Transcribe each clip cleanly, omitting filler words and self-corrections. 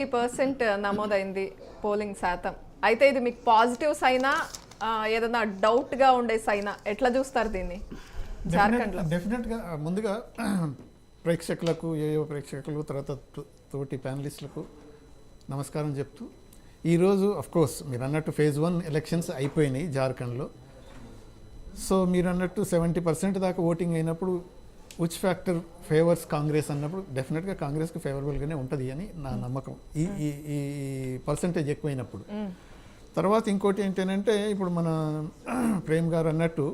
30% నమోదైంది పోలింగ్ శాతం. అయితే ఇది మీకు పాజిటివ్ సైనా ఏదైనా డౌట్గా ఉండే సైనా ఎట్లా చూస్తారు దీన్ని జార్ఖండ్లో? డెఫినెట్గా ముందుగా ప్రేక్షకులకు ఏయో ప్రేక్షకులు తర్వాత తోటి ప్యానలిస్టులకు నమస్కారం చెప్తూ ఈరోజు అఫ్కోర్స్ మీరు అన్నట్టు ఫేజ్ 1 ఎలక్షన్స్ అయిపోయినాయి జార్ఖండ్లో. సో మీరు అన్నట్టు 70% దాకా ఓటింగ్ అయినప్పుడు విచ్ ఫ్యాక్టర్ ఫేవర్స్ కాంగ్రెస్ అన్నప్పుడు డెఫినెట్గా కాంగ్రెస్కి ఫేవరబుల్గానే ఉంటుంది అని నా నమ్మకం. ఈ పర్సంటేజ్ ఎక్కువైనప్పుడు. తర్వాత ఇంకోటి ఏంటంటే ఇప్పుడు మన ప్రేమ్ గారు అన్నట్టు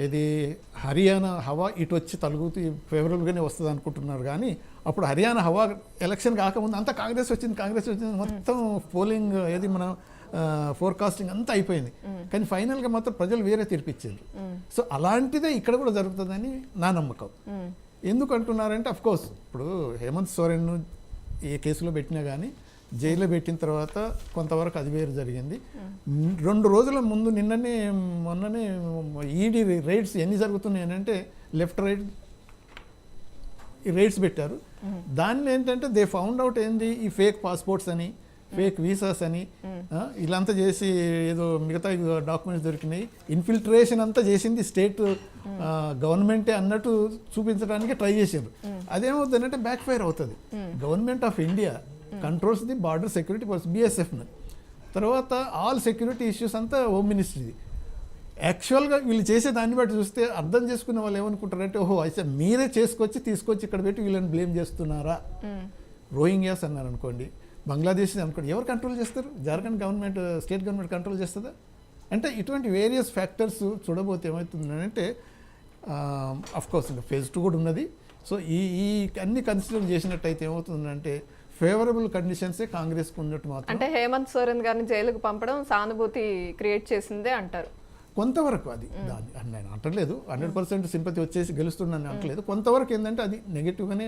ఇది హర్యానా హవా ఇటు వచ్చి తలుగుతూ ఫేవరబుల్గానే వస్తుంది అనుకుంటున్నారు. కానీ అప్పుడు హర్యానా హవా ఎలక్షన్ కాకముందు అంతా కాంగ్రెస్ వచ్చింది మొత్తం పోలింగ్ ఏది మన ఫోర్కాస్టింగ్ అంతా అయిపోయింది. కానీ ఫైనల్గా మాత్రం ప్రజలు వేరే తీర్పిచ్చారు. సో అలాంటిదే ఇక్కడ కూడా జరుగుతుందని నా నమ్మకం. ఎందుకు అంటున్నారంటే అఫ్కోర్స్ ఇప్పుడు హేమంత్ సోరెన్ను ఏ కేసులో పెట్టినా కానీ జైల్లో పెట్టిన తర్వాత కొంతవరకు అది వేరు జరిగింది. 2 రోజుల ముందు మొన్ననే ఈడీ రైడ్స్ ఎన్ని జరుగుతున్నాయి అంటే లెఫ్ట్ రైట్ ఈ రైడ్స్ పెట్టారు. దాన్ని ఏంటంటే దే ఫౌండ్ అవుట్ ఏంది ఈ ఫేక్ పాస్పోర్ట్స్ అని ఫేక్ వీసాస్ అని ఇలాంతా చేసి ఏదో మిగతా డాక్యుమెంట్స్ దొరికినాయి. ఇన్ఫిల్ట్రేషన్ అంతా చేసింది స్టేట్ గవర్నమెంటే అన్నట్టు చూపించడానికి ట్రై చేశారు. అదేమవుతుంది అంటే బ్యాక్ ఫైర్ అవుతుంది. Government of India controls the border security force బిఎస్ఎఫ్ని. తర్వాత ఆల్ సెక్యూరిటీ ఇష్యూస్ అంతా హోమ్ మినిస్ట్రీది. యాక్చువల్గా వీళ్ళు చేసే దాన్ని బట్టి చూస్తే అర్థం చేసుకునే వాళ్ళు ఏమనుకుంటారంటే ఓహో అయితే మీరే తీసుకొచ్చి ఇక్కడ పెట్టి వీళ్ళని బ్లేమ్ చేస్తున్నారా. రోహింగ్యాస్ అన్నారు అనుకోండి, బంగ్లాదేశ్ అనుకోండి, ఎవరు కంట్రోల్ చేస్తారు? Jharkhand government state government control చేస్తుందా? అంటే ఇటువంటి వేరియస్ ఫ్యాక్టర్స్ చూడబోతే ఏమవుతుందంటే అఫ్కోర్స్ ఇంకా ఫేజ్ 2 కూడా ఉన్నది. సో ఈ అన్ని కన్సిడర్ చేసినట్టయితే ఏమవుతుందంటే ఫేవరబుల్ కండిషన్సే కాంగ్రెస్కి ఉన్నట్టు మాత్రం. అంటే హేమంత్ సోరెన్ గారిని జైలుకు పంపడం సానుభూతి క్రియేట్ చేసిందే అంటారు కొంతవరకు. అది నేను అంటలేదు 100% సింపతి వచ్చేసి గెలుస్తుందని అంటలేదు. కొంతవరకు ఏంటంటే అది నెగిటివ్గానే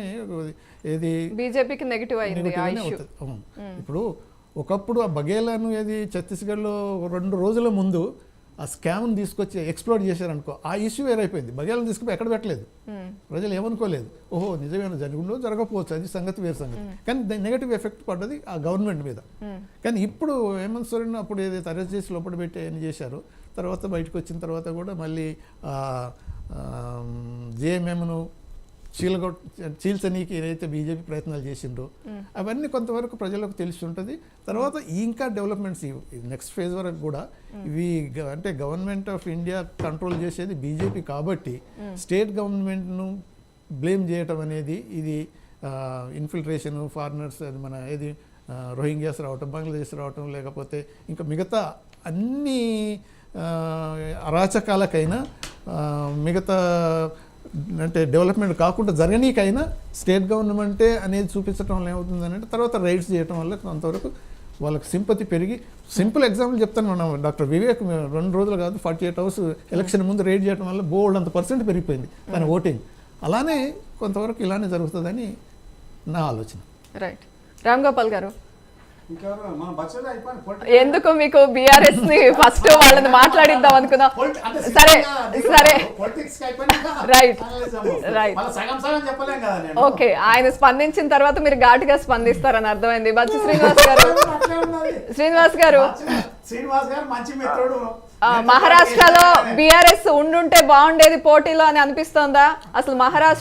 ఏది బీజేపీకి నెగిటివ్ అయింది. ఇప్పుడు ఒకప్పుడు ఆ బఘేలాను ఏది ఛత్తీస్గఢ్లో 2 రోజుల ముందు ఆ స్కామ్ని తీసుకొచ్చి ఎక్స్ప్లోర్ చేశారనుకో, ఆ ఇష్యూ వేరైపోయింది. బఘేలను తీసుకుపోయి ఎక్కడ పెట్టలేదు, ప్రజలు ఏమనుకోలేదు. ఓహో నిజమేనా జరుగుండో జరగకపోవచ్చు, అది సంగతి వేరు సంగతి. కానీ నెగటివ్ ఎఫెక్ట్ పడ్డది ఆ గవర్నమెంట్ మీద. కానీ ఇప్పుడు హేమంత్ సోరెన్ అప్పుడు ఏదైతే అరెస్ట్ చేసి లోపల పెట్టి ఏం చేశారో తర్వాత బయటకు వచ్చిన తర్వాత కూడా మళ్ళీ జేఎంఎంను చీల్చనీకి ఏదైతే బీజేపీ ప్రయత్నాలు చేసిండ్రో అవన్నీ కొంతవరకు ప్రజలకు తెలిసి ఉంటుంది. తర్వాత ఇంకా డెవలప్మెంట్స్ నెక్స్ట్ ఫేజ్ వరకు కూడా ఇవి అంటే గవర్నమెంట్ ఆఫ్ ఇండియా కంట్రోల్ చేసేది బీజేపీ కాబట్టి స్టేట్ గవర్నమెంట్ను బ్లేమ్ చేయటం అనేది ఇది ఇన్ఫిల్ట్రేషన్ ఫారినర్స్ మన ఏది రోహింగ్యాస్ రావటం, బంగ్లాదేశ్ రావటం, లేకపోతే ఇంకా మిగతా అన్ని అరాచకాలకైనా మిగతా అంటే డెవలప్మెంట్ కాకుండా జరగనీకైనా స్టేట్ గవర్నమెంటే అనేది చూపించడం వల్ల ఏమవుతుందని అంటే తర్వాత రైడ్స్ చేయడం వల్ల కొంతవరకు వాళ్ళకి సింపతి పెరిగి. సింపుల్ ఎగ్జాంపుల్ చెప్తాను, మనం డాక్టర్ వివేక్ 2 రోజులు కాదు 48 hours ఎలక్షన్ ముందు రైడ్ చేయడం వల్ల బోల్డ్ అంత % పెరిగిపోయింది తన ఓటింగ్. అలానే కొంతవరకు ఇలానే జరుగుతుందని నా ఆలోచన. రైట్. రామ్ గోపాల్ గారు, ఎందుకు మీకు బీఆర్ఎస్ ని ఫస్ట్ వాళ్ళని మాట్లాడిద్దాం అనుకున్నా? సరే రైట్ రైట్ ఓకే. ఆయన స్పందించిన తర్వాత మీరు ఘాటుగా స్పందిస్తారని అర్థమైంది. బచ్చి శ్రీనివాస్ గారు మహారాష్ట్రలో బీఆర్ఎస్ ఉండుంటే బాగుండేది పోటీలో అని అనిపిస్తోందా? అసలు మహారాష్ట్ర